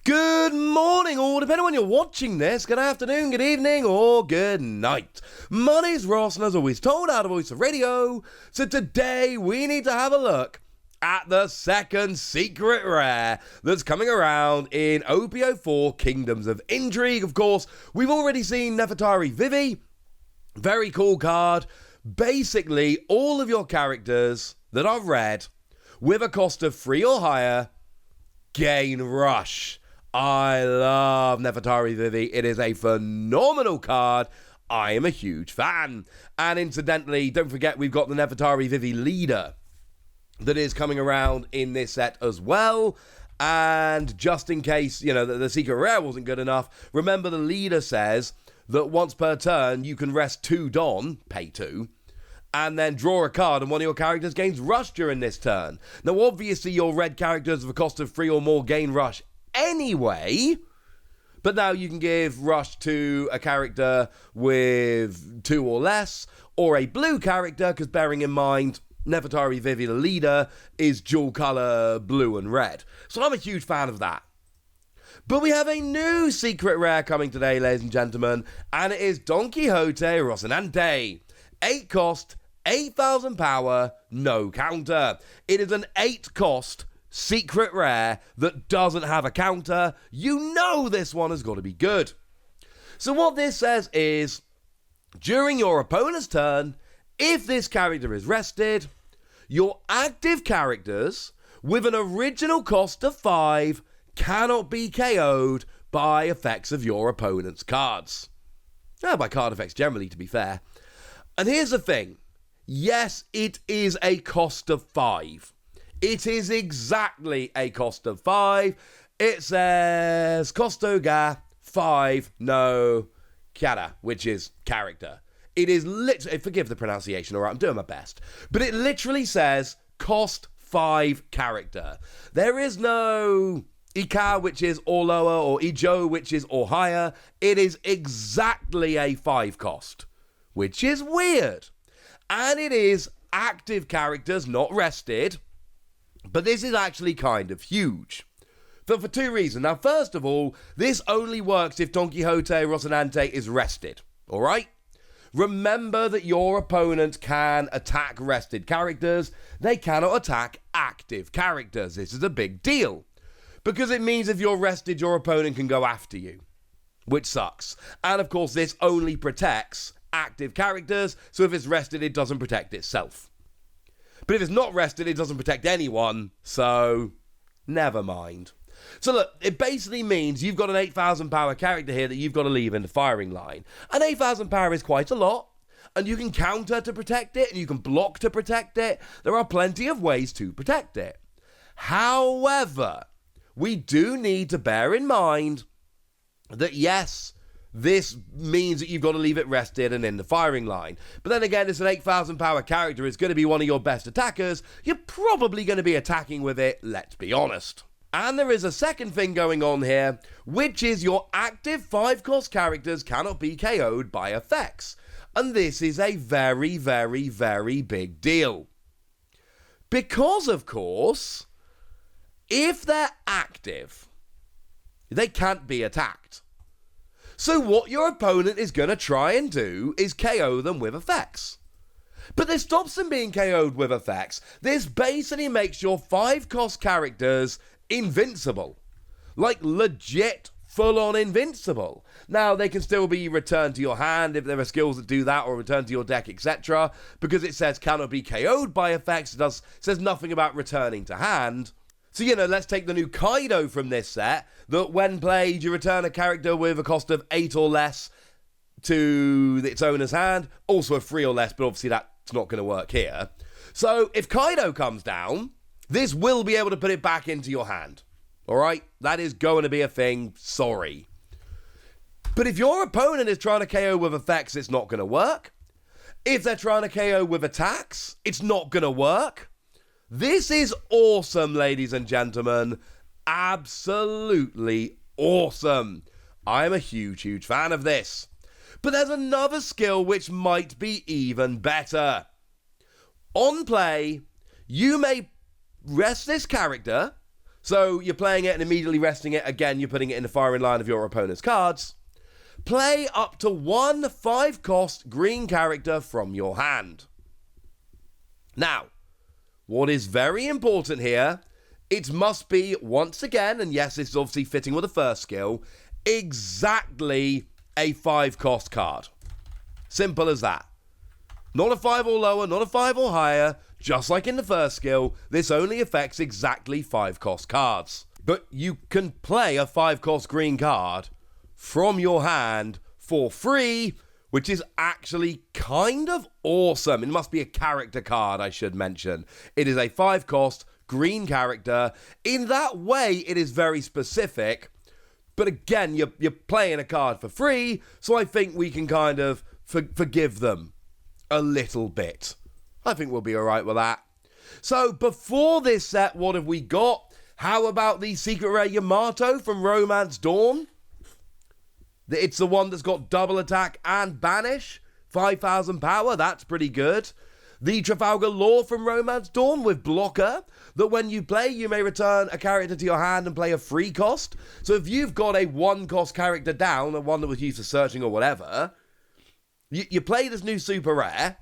Good morning, or depending on when you're watching this, good afternoon, good evening, or good night. My name's Ross, and as always told, out of Voice of Radio. So today we need to have a look at the second secret rare that's coming around in Op-04 Kingdoms of Intrigue. Of course, we've already seen Nefertari Vivi. Very cool card. Basically, all of your characters that are red with a cost of 3 or higher gain rush. I love Nefertari Vivi. It is a phenomenal card. I am a huge fan. And incidentally, don't forget we've got the Nefertari Vivi leader that is coming around in this set as well. And just in case, the secret rare wasn't good enough, remember the leader says that once per turn you can rest 2 Don, pay 2, and then draw a card and one of your characters gains rush during this turn. Now obviously your red characters with a cost of 3 or more gain rush anyway, but now you can give rush to a character with 2 or less, or a blue character, because bearing in mind Nefertari Vivi, the leader, is dual colour blue and red. So I'm a huge fan of that. But we have a new secret rare coming today, ladies and gentlemen, and it is Donquixote Rosinante. 8 cost, 8,000 power, no counter. It is an 8 cost secret rare that doesn't have a counter. You know this one has got to be good. So what this says is, during your opponent's turn, if this character is rested, your active characters with an original cost of 5 cannot be KO'd by effects of your opponent's cards. By card effects generally, to be fair. And here's the thing. Yes, it is a cost of 5. It is exactly a cost of 5. It says costo ga 5 no cara, which is character. It is literally, forgive the pronunciation, alright, I'm doing my best. But it literally says cost 5 character. There is no Ika, which is or lower, or Ijo, which is or higher. It is exactly a 5 cost, which is weird. And it is active characters, not rested. But this is actually kind of huge. For 2 reasons. Now, first of all, this only works if Donquixote Rosinante is rested. Alright? Remember that your opponent can attack rested characters. They cannot attack active characters. This is a big deal. Because it means if you're rested, your opponent can go after you. Which sucks. And of course, this only protects active characters. So if it's rested, it doesn't protect itself. But if it's not rested, it doesn't protect anyone, so never mind. So look, it basically means you've got an 8,000 power character here that you've got to leave in the firing line. And 8,000 power is quite a lot, and you can counter to protect it, and you can block to protect it. There are plenty of ways to protect it. However, we do need to bear in mind that yes, this means that you've got to leave it rested and in the firing line. But then again, it's an 8,000 power character. It's going to be one of your best attackers. You're probably going to be attacking with it, let's be honest. And there is a second thing going on here, which is your active 5 cost characters cannot be KO'd by effects. And this is a very, very, very big deal. Because, of course, if they're active, they can't be attacked. So what your opponent is going to try and do is KO them with effects. But this stops them being KO'd with effects. This basically makes your 5 cost characters invincible. Like legit full-on invincible. Now, they can still be returned to your hand if there are skills that do that, or returned to your deck, etc. Because it says cannot be KO'd by effects. It says nothing about returning to hand. So, let's take the new Kaido from this set, that when played, you return a character with a cost of 8 or less to its owner's hand, also a 3 or less, but obviously that's not going to work here. So, if Kaido comes down, this will be able to put it back into your hand. Alright? That is going to be a thing, sorry. But if your opponent is trying to KO with effects, it's not going to work. If they're trying to KO with attacks, it's not going to work. This is awesome, ladies and gentlemen. Absolutely awesome. I'm a huge, huge fan of this. But there's another skill which might be even better. On play, you may rest this character So you're playing it and immediately resting it. Again, you're putting it in the firing line of your opponent's cards. Play up to one 5-cost green character from your hand. Now, what is very important here, it must be, once again, and yes, this is obviously fitting with the first skill, exactly a 5-cost card. Simple as that. Not a 5 or lower, not a 5 or higher. Just like in the first skill, this only affects exactly 5-cost cards. But you can play a 5-cost green card from your hand for free, which is actually kind of awesome. It must be a character card, I should mention. It is a 5-cost green character. In that way, it is very specific. But again, you're playing a card for free, so I think we can kind of forgive them a little bit. I think we'll be alright with that. So, before this set, what have we got? How about the Secret Rare Yamato from Romance Dawn? It's the one that's got double attack and banish. 5,000 power, that's pretty good. The Trafalgar Law from Romance Dawn with blocker, that when you play, you may return a character to your hand and play a free cost. So if you've got a 1-cost character down, the one that was used for searching or whatever, you play this new super rare,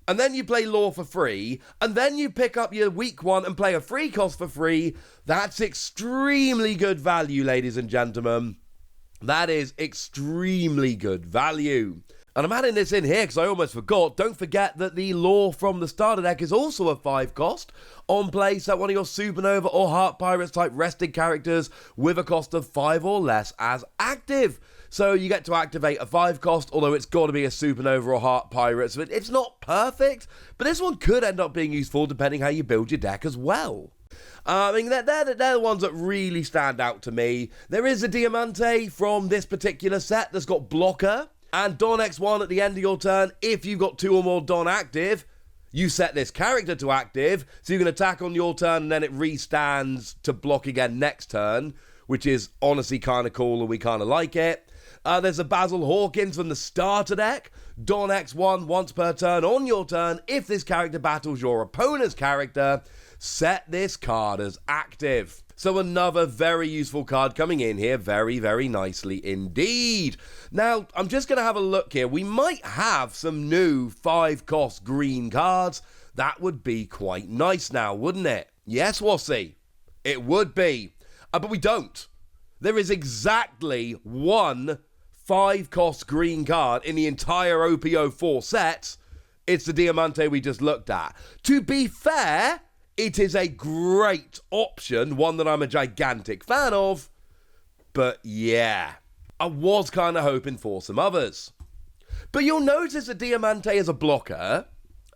and then you play Law for free, and then you pick up your weak one and play a free cost for free. That's extremely good value, ladies and gentlemen. That is extremely good value. And I'm adding this in here because I almost forgot. Don't forget that the Law from the starter deck is also a 5-cost. On play, set one of your Supernova or Heart Pirates type rested characters with a cost of 5 or less as active. So you get to activate a 5-cost, although it's got to be a Supernova or Heart Pirates. It's not perfect, but this one could end up being useful depending how you build your deck as well. I mean, they're the ones that really stand out to me. There is a Diamante from this particular set that's got blocker. And Don X1 at the end of your turn, if you've got 2 or more Don active, you set this character to active, so you can attack on your turn and then it restands to block again next turn, which is honestly kind of cool and we kind of like it. There's a Basil Hawkins from the starter deck. Don X1 once per turn on your turn. If this character battles your opponent's character, set this card as active. So another very useful card coming in here very, very nicely indeed. Now, I'm just going to have a look here. We might have some new 5-cost green cards. That would be quite nice now, wouldn't it? Yes, Wassy. It would be. But we don't. There is exactly one 5-cost green card in the entire Op-04 set. It's the Diamante we just looked at. To be fair, it is a great option, one that I'm a gigantic fan of, but yeah, I was kind of hoping for some others. But you'll notice that Diamante is a blocker,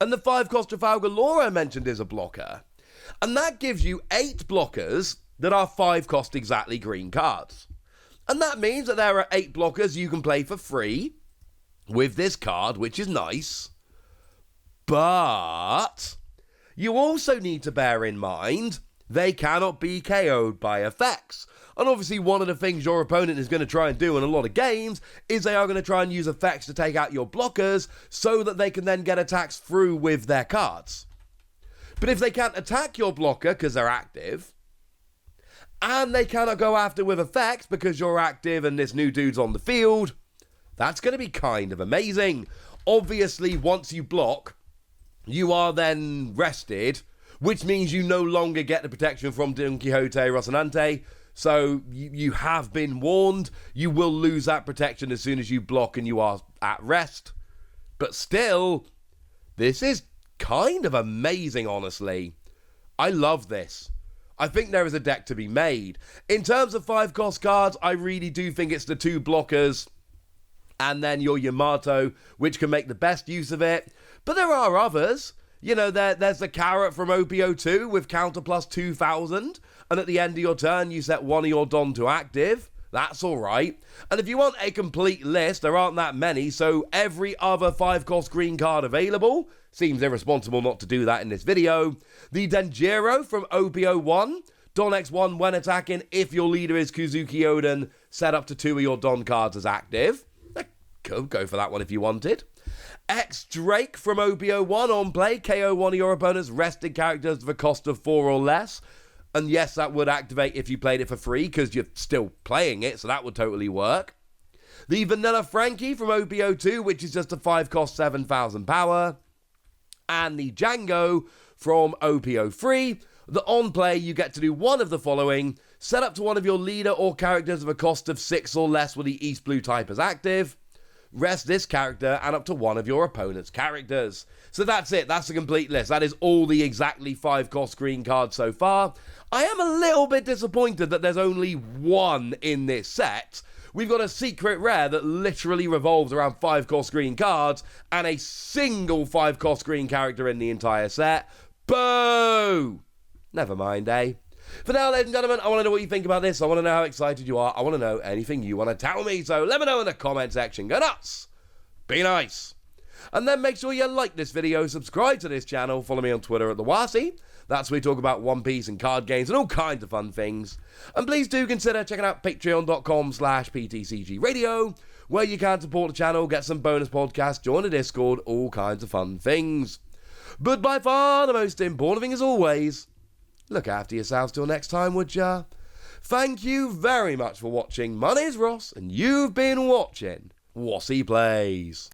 and the 5-cost Trafalgar Law I mentioned is a blocker, and that gives you 8 blockers that are 5-cost exactly green cards. And that means that there are 8 blockers you can play for free with this card, which is nice, but you also need to bear in mind they cannot be KO'd by effects. And obviously one of the things your opponent is going to try and do in a lot of games is they are going to try and use effects to take out your blockers so that they can then get attacks through with their cards. But if they can't attack your blocker because they're active, and they cannot go after with effects because you're active and this new dude's on the field, that's going to be kind of amazing. Obviously, once you block, you are then rested, which means you no longer get the protection from Donquixote Rosinante. So you have been warned. You will lose that protection as soon as you block and you are at rest. But still, this is kind of amazing, honestly. I love this. I think there is a deck to be made. In terms of 5-cost cards, I really do think it's the 2 blockers and then your Yamato, which can make the best use of it. But there are others. You know, there's the Carrot from Op-02 with counter plus 2,000. And at the end of your turn, you set one of your Don to active. That's alright. And if you want a complete list, there aren't that many. So every other 5-cost green card available. Seems irresponsible not to do that in this video. The Denjiro from Op-01. Don X1 when attacking. If your leader is Kuzuki Oden, set up to 2 of your Don cards as active. Could go for that one if you wanted. X Drake from Op-01 on play. KO one of your opponent's rested characters for a cost of 4 or less. And yes, that would activate if you played it for free, because you're still playing it, so that would totally work. The Vanilla Frankie from Op-02, which is just a 5-cost 7,000 power. And the Django from Op-03, that on play you get to do one of the following: set up to one of your leader or characters of a cost of 6 or less with the East Blue type as active. Rest this character and up to one of your opponent's characters. So that's it, that's the complete list. That is all the exactly 5-cost green cards so far. I am a little bit disappointed that there's only one in this set. We've got a secret rare that literally revolves around 5-cost green cards and a single 5-cost green character in the entire set. Boo! Never mind, eh? For now, ladies and gentlemen, I want to know what you think about this. I want to know how excited you are. I want to know anything you want to tell me. So let me know in the comment section. Go nuts! Be nice! And then make sure you like this video, subscribe to this channel, follow me on Twitter at TheWasi. That's where we talk about One Piece and card games and all kinds of fun things. And please do consider checking out patreon.com/PTCG Radio, where you can support the channel, get some bonus podcasts, join the Discord, all kinds of fun things. But by far the most important thing, as always, look after yourselves till next time, would ya? Thank you very much for watching. My name's Ross, and you've been watching Wasi Plays.